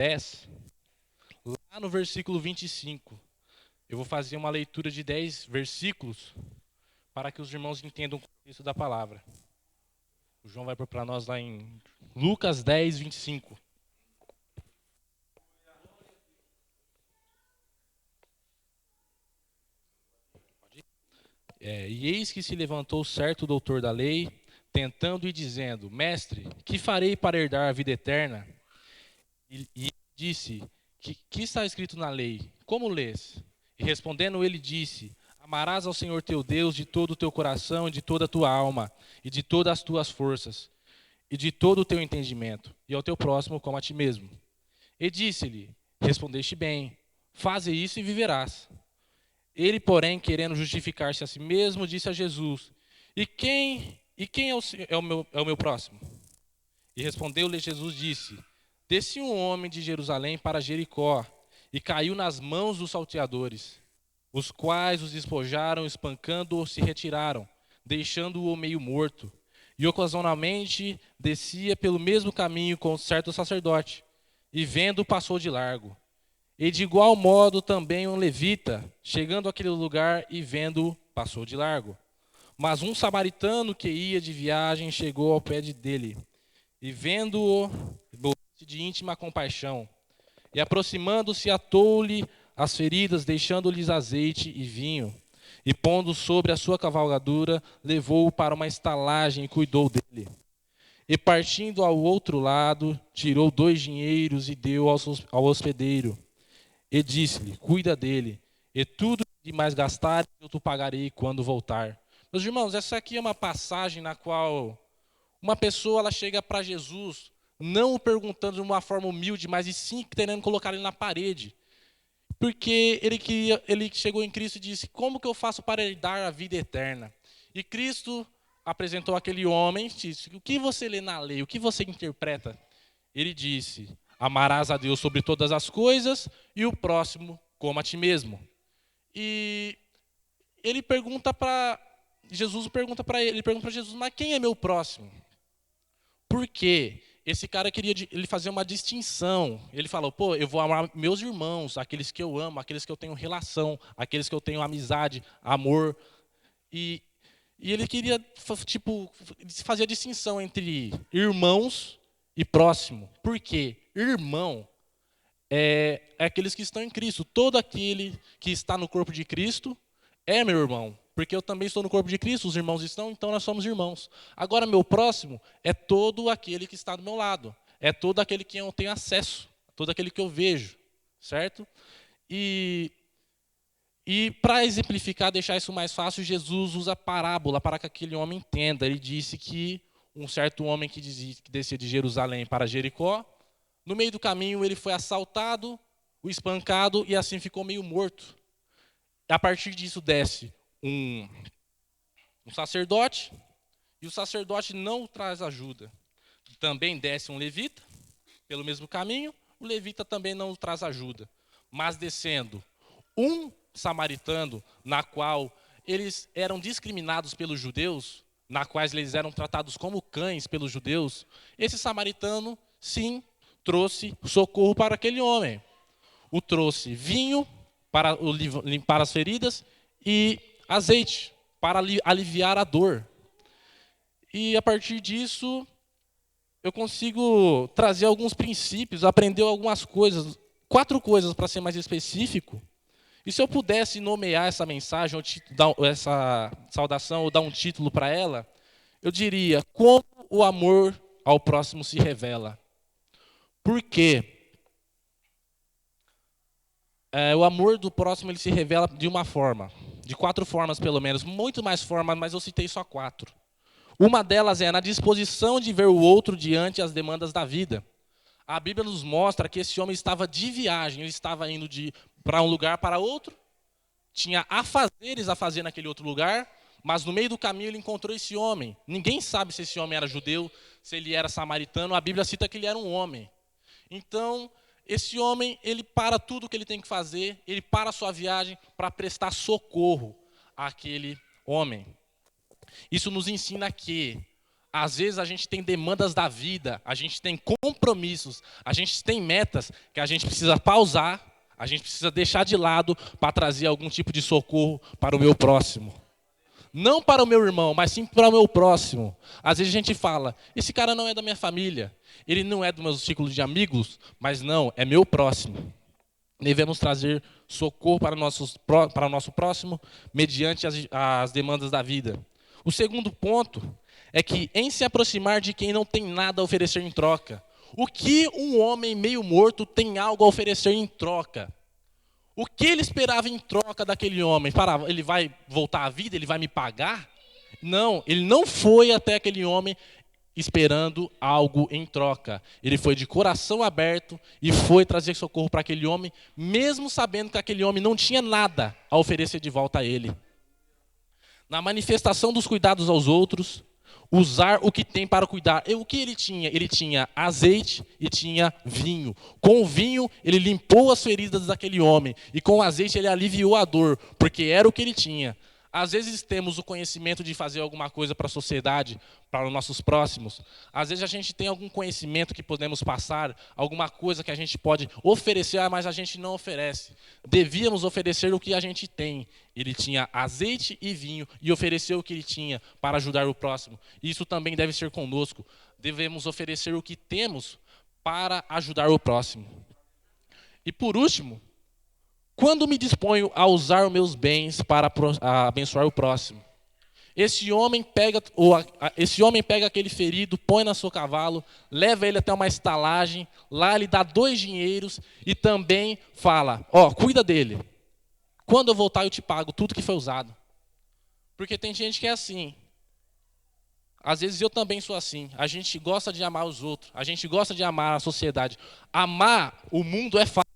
10, lá no versículo 25. Eu vou fazer uma leitura de 10 versículos para que os irmãos entendam o contexto da palavra. O João vai pôr para nós lá em Lucas 10, 25. E eis que se levantou certo doutor da lei, tentando e dizendo: Mestre, que farei para herdar a vida eterna? E disse: que está escrito na lei? Como lês? E respondendo ele disse: Amarás ao Senhor teu Deus de todo o teu coração, e de toda a tua alma, e de todas as tuas forças, e de todo o teu entendimento, e ao teu próximo como a ti mesmo. E disse-lhe: Respondeste bem, faze isso e viverás. Ele, porém, querendo justificar-se a si mesmo, disse a Jesus: E quem é o meu próximo? E respondeu-lhe Jesus, disse: Desce um homem de Jerusalém para Jericó, e caiu nas mãos dos salteadores, os quais os despojaram, espancando-o, se retiraram, deixando-o meio morto. E ocasionalmente descia pelo mesmo caminho com certo sacerdote, e vendo, passou de largo. E de igual modo também um levita, chegando àquele lugar e vendo, passou de largo. Mas um samaritano que ia de viagem chegou ao pé dele, e vendo-o, moveu-se de íntima compaixão. E aproximando-se, atou-lhe as feridas, deixando-lhes azeite e vinho. E pondo sobre a sua cavalgadura, levou-o para uma estalagem e cuidou dele. E partindo ao outro lado, tirou 2 dinheiros e deu ao hospedeiro. E disse-lhe: Cuida dele, e tudo que mais gastar eu te pagarei quando voltar. Meus irmãos, essa aqui é uma passagem na qual uma pessoa ela chega para Jesus, não o perguntando de uma forma humilde, mas e sim querendo colocar ele na parede. Porque ele chegou em Cristo e disse: Como que eu faço para herdar a vida eterna? E Cristo apresentou aquele homem e disse: O que você lê na lei? O que você interpreta? Ele disse: Amarás a Deus sobre todas as coisas e o próximo como a ti mesmo. E ele pergunta para Jesus pergunta para ele pergunta para Jesus: Mas quem é meu próximo? Por quê? Esse cara queria ele fazer uma distinção. Ele falou: Pô, eu vou amar meus irmãos, aqueles que eu amo, aqueles que eu tenho relação, aqueles que eu tenho amizade, amor. E, e ele queria tipo fazer a distinção entre irmãos e próximo. Por quê? Irmão é aqueles que estão em Cristo. Todo aquele que está no corpo de Cristo é meu irmão. Porque eu também estou no corpo de Cristo, os irmãos estão, então nós somos irmãos. Agora, meu próximo é todo aquele que está do meu lado. É todo aquele que eu tenho acesso. Todo aquele que eu vejo. Certo? E para exemplificar, deixar isso mais fácil, Jesus usa parábola para que aquele homem entenda. Ele disse que um certo homem que descia de Jerusalém para Jericó, no meio do caminho ele foi assaltado, o espancado e assim ficou meio morto. A partir disso desce um sacerdote, e o sacerdote não traz ajuda. Também desce um levita, pelo mesmo caminho, o levita também não traz ajuda. Mas descendo um samaritano, na qual eles eram discriminados pelos judeus, na quais eles eram tratados como cães pelos judeus, esse samaritano, sim, trouxe socorro para aquele homem. O trouxe vinho para limpar as feridas e azeite para aliviar a dor. E a partir disso, eu consigo trazer alguns princípios, aprender algumas coisas, 4 coisas para ser mais específico. E se eu pudesse nomear essa mensagem, ou dar essa saudação, ou dar um título para ela, eu diria: Como o amor ao próximo se revela. Por quê? O amor do próximo ele se revela de uma forma, de 4 formas pelo menos, muito mais formas, mas eu citei só 4. Uma delas é na disposição de ver o outro diante as demandas da vida. A Bíblia nos mostra que esse homem estava de viagem, ele estava indo para um lugar para outro, tinha afazeres a fazer naquele outro lugar, mas no meio do caminho ele encontrou esse homem. Ninguém sabe se esse homem era judeu, se ele era samaritano, a Bíblia cita que ele era um homem. Então, esse homem, ele para tudo o que ele tem que fazer, ele para a sua viagem para prestar socorro àquele homem. Isso nos ensina que Às vezes a gente tem demandas da vida, a gente tem compromissos, a gente tem metas que a gente precisa pausar, a gente precisa deixar de lado para trazer algum tipo de socorro para o meu próximo. Não para o meu irmão, mas sim para o meu próximo. Às vezes a gente fala, esse cara não é da minha família, ele não é do meu círculo de amigos, mas não, é meu próximo. Devemos trazer socorro para o nosso próximo mediante as demandas da vida. O segundo ponto é que em se aproximar de quem não tem nada a oferecer em troca. O que um homem meio morto tem algo a oferecer em troca? O que ele esperava em troca daquele homem? Ele vai voltar à vida? Ele vai me pagar? Não, ele não foi até aquele homem esperando algo em troca. Ele foi de coração aberto e foi trazer socorro para aquele homem, mesmo sabendo que aquele homem não tinha nada a oferecer de volta a ele. Na manifestação dos cuidados aos outros, usar o que tem para cuidar. E o que ele tinha? Ele tinha azeite e tinha vinho. Com o vinho, ele limpou as feridas daquele homem. E com o azeite, ele aliviou a dor, porque era o que ele tinha. Às vezes temos o conhecimento de fazer alguma coisa para a sociedade, para os nossos próximos. Às vezes a gente tem algum conhecimento que podemos passar, alguma coisa que a gente pode oferecer, mas a gente não oferece. Devíamos oferecer o que a gente tem. Ele tinha azeite e vinho e ofereceu o que ele tinha para ajudar o próximo. Isso também deve ser conosco. Devemos oferecer o que temos para ajudar o próximo. E por último, quando me disponho a usar os meus bens para abençoar o próximo? Esse homem pega aquele ferido, põe no seu cavalo, leva ele até uma estalagem, lá ele dá 2 dinheiros e também fala, cuida dele. Quando eu voltar eu te pago tudo que foi usado. Porque tem gente que é assim. Às vezes eu também sou assim. A gente gosta de amar os outros, a gente gosta de amar a sociedade. Amar o mundo é fácil.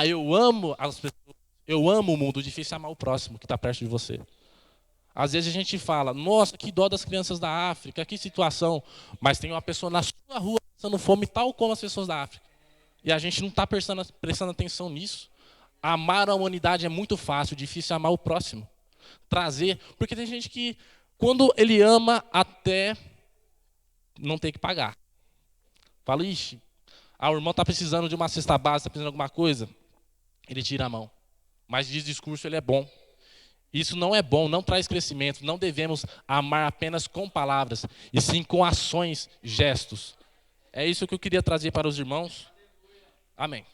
Eu amo as pessoas, eu amo o mundo, difícil é amar o próximo que está perto de você. Às vezes a gente fala, nossa, que dó das crianças da África, que situação. Mas tem uma pessoa na sua rua passando fome, tal como as pessoas da África. E a gente não está prestando atenção nisso. Amar a humanidade é muito fácil, difícil é amar o próximo. Trazer, porque tem gente que, quando ele ama, até não tem que pagar. Fala, ixi, o irmão está precisando de uma cesta básica, está precisando de alguma coisa. Ele tira a mão. Mas de discurso ele é bom. Isso não é bom, não traz crescimento. Não devemos amar apenas com palavras, e sim com ações, gestos. É isso que eu queria trazer para os irmãos. Amém.